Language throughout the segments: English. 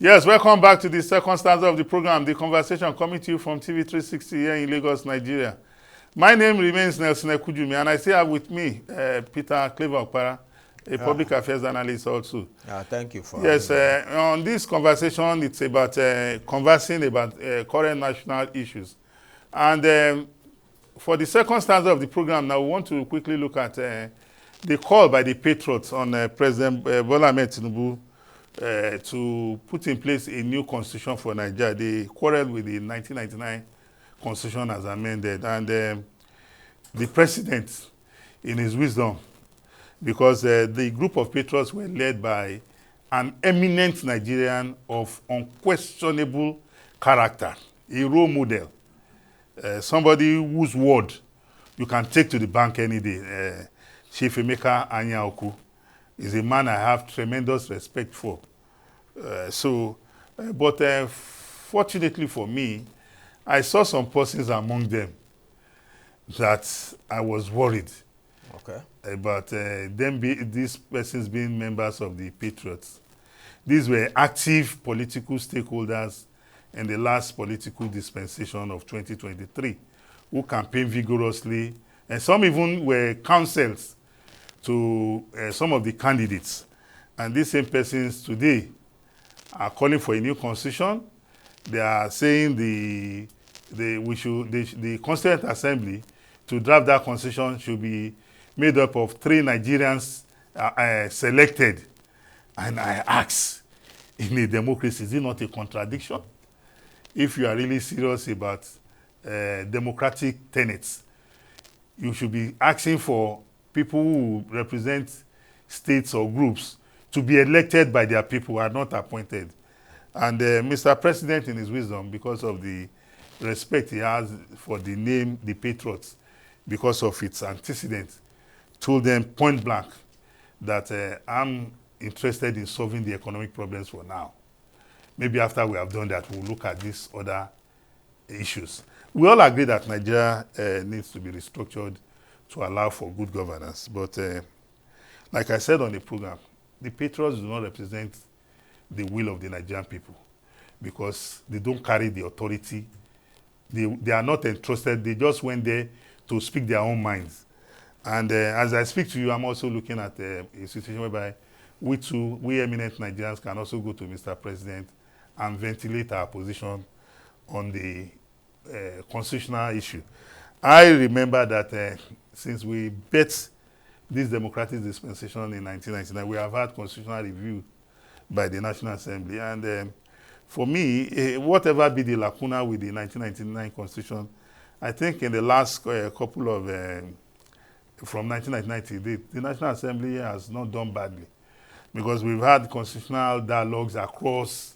Yes, welcome back to the second stanza of the program, The Conversation, coming to you from TV 360 here in Lagos, Nigeria. My name remains Nelson Ekujumi, and I still have with me Peter Clever Okpara, a public affairs analyst also. Thank you for Yes, on this conversation, it's about conversing about current national issues. And for the second stanza of the program, now we want to quickly look at the call by the Patriots on President Bola Ahmed Tinubu to put in place a new constitution for Nigeria. They quarreled with the 1999 constitution as amended. And the president, in his wisdom, because the group of patriots were led by an eminent Nigerian of unquestionable character, a role model, somebody whose word you can take to the bank any day. Chief Emeka Anyaoku is a man I have tremendous respect for. But fortunately for me, I saw some persons among them that I was worried about these persons being members of the Patriots. These were active political stakeholders in the last political dispensation of 2023 who campaigned vigorously, and some even were counsels to some of the candidates. And these same persons today are calling for a new constitution. They are saying the Constituent Assembly to draft that constitution should be made up of 3 Nigerians selected. And I ask, in a democracy, is it not a contradiction? If you are really serious about democratic tenets, you should be asking for people who represent states or groups to be elected by their people, are not appointed. And Mr. President, in his wisdom, because of the respect he has for the name, the Patriots, because of its antecedents, told them point blank that I'm interested in solving the economic problems for now. Maybe after we have done that, we'll look at these other issues. We all agree that Nigeria needs to be restructured to allow for good governance. But like I said on the program, the Patriots do not represent the will of the Nigerian people because they don't carry the authority. They are not entrusted. They just went there to speak their own minds. And as I speak to you, I'm also looking at a situation whereby we eminent Nigerians can also go to Mr. President and ventilate our position on the constitutional issue. I remember that since we bet this democratic dispensation in 1999, we have had constitutional review by the National Assembly. And for me, whatever be the lacuna with the 1999 constitution, I think in the last couple of, from 1999 to date, the National Assembly has not done badly, because we've had constitutional dialogues across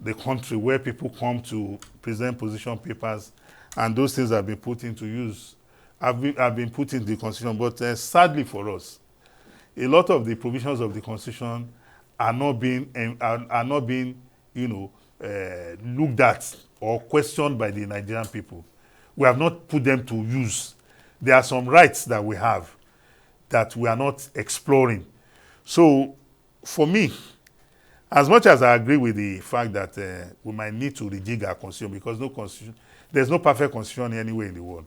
the country where people come to present position papers, and those things have been put into use, have been put into the Constitution. But sadly for us, a lot of the provisions of the Constitution are not being looked at or questioned by the Nigerian people. We have not put them to use. There are some rights that we have that we are not exploring. So for me, as much as I agree with the fact that we might need to rejig our constitution, because there's no perfect constitution anywhere in the world.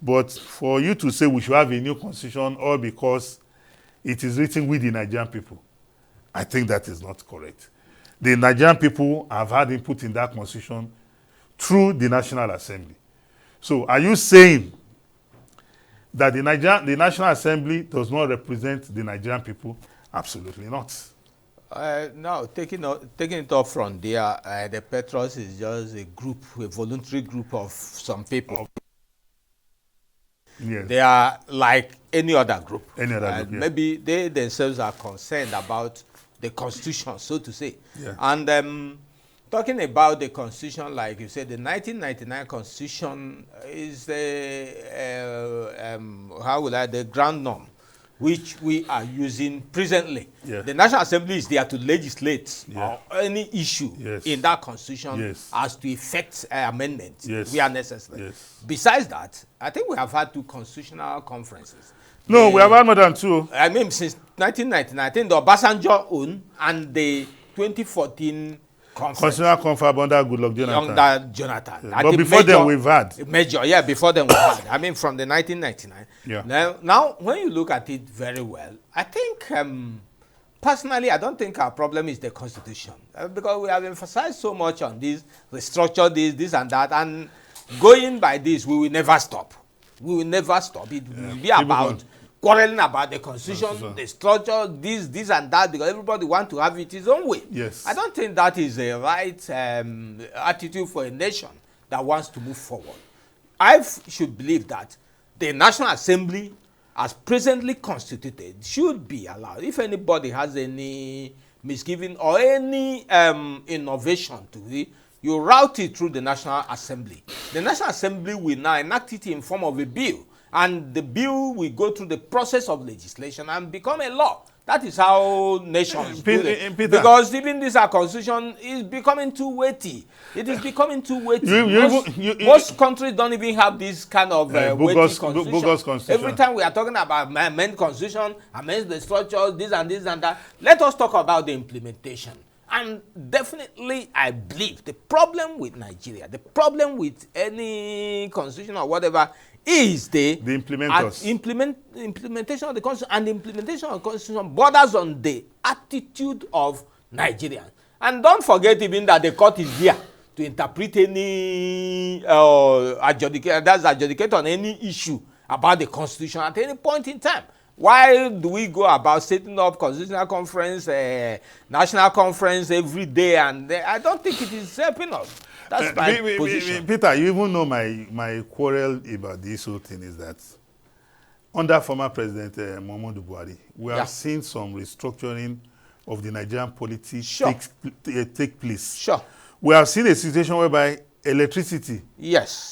But for you to say we should have a new constitution all because it is written with the Nigerian people, I think that is not correct. The Nigerian people have had input in that constitution through the National Assembly. So are you saying that the National Assembly does not represent the Nigerian people? Absolutely not. Now, taking it up from there, the Patriots is just a group, a voluntary group of some people. Yes. They are like any other group. Any other group, yeah. Maybe they themselves are concerned about the Constitution, so to say. Yeah. And talking about the Constitution, like you said, the 1999 Constitution is the ground norm, which we are using presently. Yeah. The National Assembly is there to legislate Yeah. any issue Yes. in that Constitution Yes. as to effect amendments Yes. where necessary. Yes. Besides that, I think we have had 2 constitutional conferences. No, we have had more than 2. I mean, since 1999, I think the Obasanjo own and the 2014 conference. Constitutional conference under Goodluck Jonathan. Under Jonathan. Yeah. But before then, we've had. Major, yeah, before then we had. I mean, from the 1999. Yeah. Now, when you look at it very well, I think, personally, I don't think our problem is the Constitution. Because we have emphasized so much on this, restructure this and that, and going by this, we will never stop. We will never stop. It will be about quarreling about the Constitution, the structure, this and that, because everybody wants to have it his own way. Yes. I don't think that is a right attitude for a nation that wants to move forward. I should believe that the National Assembly, as presently constituted, should be allowed. If anybody has any misgiving or any innovation to it, you route it through the National Assembly. The National Assembly will now enact it in form of a bill, and the bill will go through the process of legislation and become a law. That is how nations do it. Because even this our constitution is becoming too weighty. It is becoming too weighty. Most countries don't even have this kind of weighty constitution. Every time we are talking about amend constitution, amend the structure, this and that, let us talk about the implementation. And definitely, I believe the problem with Nigeria, the problem with any constitution or whatever, is the implementers. Implementation of the constitution, and the implementation of the constitution borders on the attitude of Nigerians. And don't forget even that the court is there to interpret any adjudicate on any issue about the constitution at any point in time. Why do we go about setting up constitutional conference, national conference every day? And I don't think it is helping us. That's my position. Peter, you even know my quarrel about this whole thing is that under former President Muhammadu Buhari, we have seen some restructuring of the Nigerian politics take place. Sure. We have seen a situation whereby electricity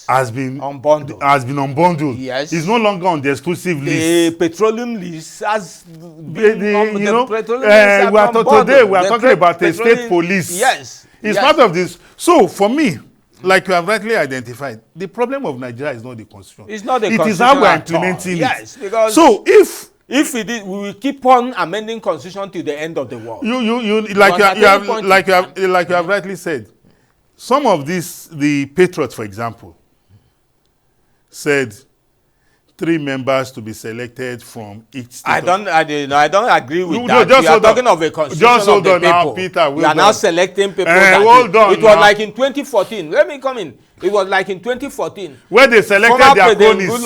has been unbundled. Yes. It's no longer on the exclusive list. The petroleum list has been we are talking about a state police. Yes. It's part of this. So for me, like you have rightly identified, the problem of Nigeria is not the constitution. It's not the constitution. It is how we are implementing it. Yes, because so if it is, we will keep on amending constitution till the end of the world. Like you have rightly said, some of the Patriots, for example, said 3 members to be selected from each state. I don't agree with that. You are talking of a constitution of the people. Now, Peter, you are now selecting people. Hold on. It was like in 2014. Let me come in. It was like in 2014. Where they selected their cronies.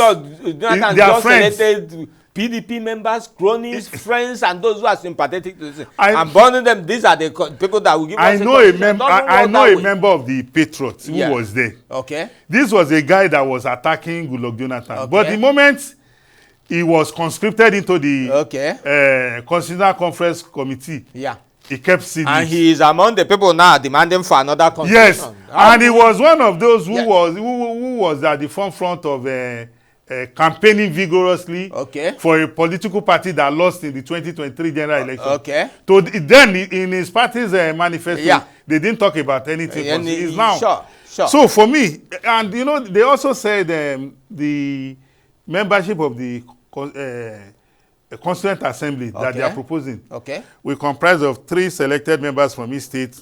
Their friends. Selected PDP members, cronies, friends, and those who are sympathetic to this. I'm burning them. These are the people that will give us I know a member of the Patriots who was there. Okay. This was a guy that was attacking Goodluck Jonathan. Okay. But the moment he was conscripted into the Constitutional Conference Committee, he kept sitting. And he is among the people now demanding for another constitution. Yes. And he was one of those who was at the front of campaigning vigorously for a political party that lost in the 2023 general election. Okay. So then in his party's manifesto, they didn't talk about anything. It's now. Sure. So for me, and they also said the membership of the Constituent Assembly that they are proposing will comprise of 3 selected members from each state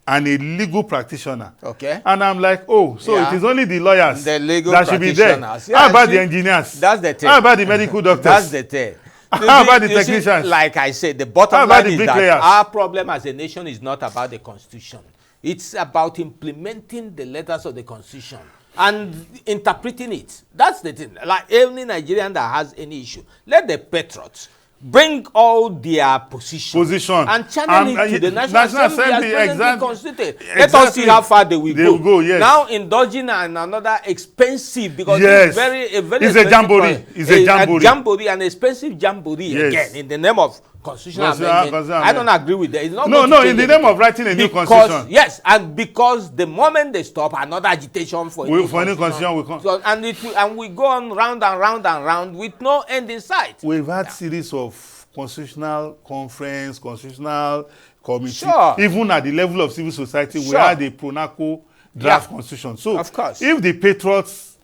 and a legal practitioner. Okay. And I'm like, it is only the lawyers that should be there. How about the engineers? That's the thing. How about the medical doctors? That's the thing. How about the technicians? Like I said, the bottom line is that our problem as a nation is not about the Constitution. It's about implementing the letters of the Constitution and interpreting it. That's the thing. Like any Nigerian that has any issue, let the Patriots bring all their position and channel it to the National Assembly as presently constituted. Let us see how far they will go. Now indulging in another expensive, because it's a jamboree. It's a jamboree, an expensive jamboree again in the name of constitutional amendment. I don't agree with that. It's not no, in the name of writing a new constitution. Yes, and because the moment they stop, another agitation for a new constitution will come. So, and we go on round and round and round with no end in sight. We've had series of constitutional conference, constitutional committee, even at the level of civil society. We had a Pronaco draft constitution. So, of course, if the Patriots,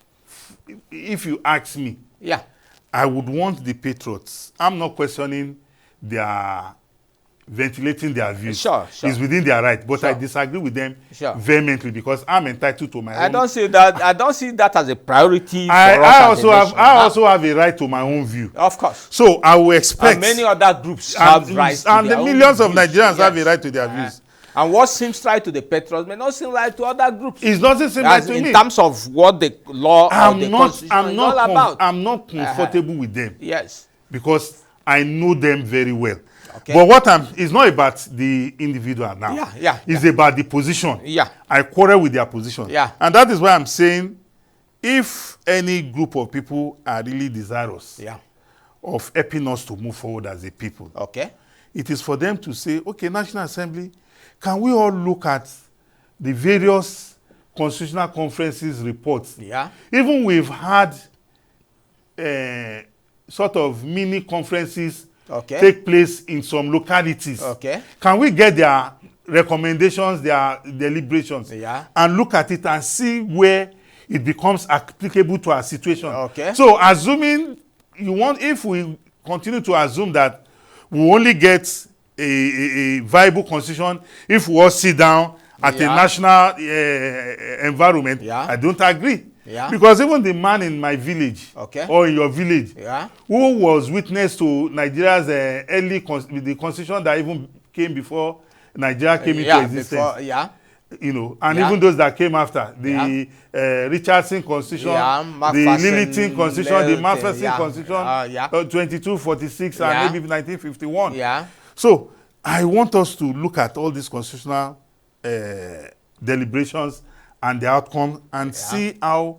if you ask me, I would want the Patriots. I'm not questioning their ventilating their views. Sure. It's within their right, but Sure. I disagree with them Sure. vehemently because I'm entitled to my own. I don't see that as a priority for us I as a nation. also have a right to my own view. Of course. So I will expect. And many other groups have rights to and their the own millions of views. Nigerians have a Yes. right to their views. And what seems right to the Patriots may not seem right to other groups. It doesn't seem right As to in me. terms of what the law or the constitution is all about. I'm not comfortable with them Yes. because I know them very well. Okay. But it's not about the individual now. It's about the position. Yeah. I quarrel with their position. Yeah. And that is why I'm saying if any group of people are really desirous of helping us to move forward as a people, Okay. it is for them to say, okay, National Assembly, can we all look at the various constitutional conferences reports? Yeah. Even we've had sort of mini conferences take place in some localities. Okay. Can we get their recommendations, their deliberations, and look at it and see where it becomes applicable to our situation? Okay. So assuming if we continue to assume that we only get a viable constitution if we all sit down at a national environment, I don't agree. Because even the man in my village or in your village who was witness to Nigeria's the constitution that even came before Nigeria came into existence. And even those that came after, the Richardson Constitution, the Lilliton Constitution, the Macpherson Constitution, 2246 and maybe 1951. So I want us to look at all these constitutional deliberations and the outcome and see how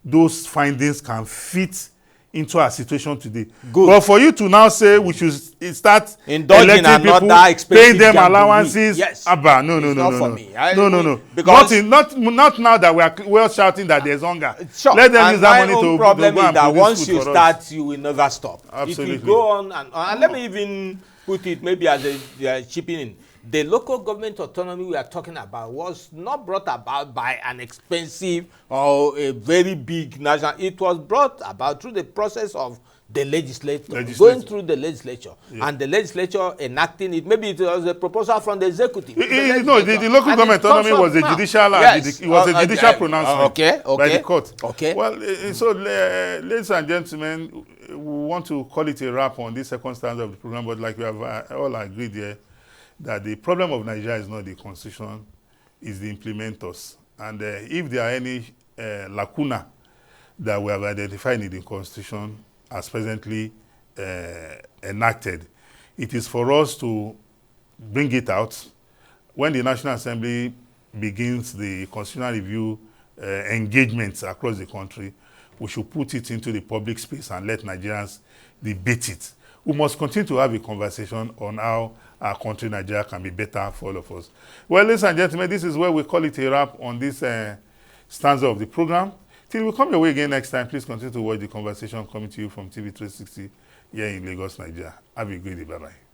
those findings can fit into our situation today. Good. But for you to now say we should start indulging electing people, paying them allowances, no. Because not now that we are shouting that there's hunger. Sure. Let them use that money to problem go is and that produce once food you for start, us. you will never stop. Absolutely. It will go on and let me even put it maybe as a chipping in. The local government autonomy we are talking about was not brought about by an expensive or a very big national. It was brought about through the process of the legislature. Going through the legislature and the legislature enacting it. Maybe it was a proposal from the executive. The local government autonomy was a judicial. It was a judicial pronouncement by the court. Okay. Well, so ladies and gentlemen, we want to call it a wrap on this second stanza of the program, but like we have all agreed here, that the problem of Nigeria is not the constitution, it's the implementers. And if there are any lacuna that we have identified in the constitution as presently enacted, it is for us to bring it out. When the National Assembly begins the constitutional review engagements across the country, we should put it into the public space and let Nigerians debate it. We must continue to have a conversation on how our country, Nigeria, can be better for all of us. Well, ladies and gentlemen, this is where we call it a wrap on this stanza of the program. Till we come your way again next time, please continue to watch the conversation coming to you from TV 360 here in Lagos, Nigeria. Have a great day. Bye-bye.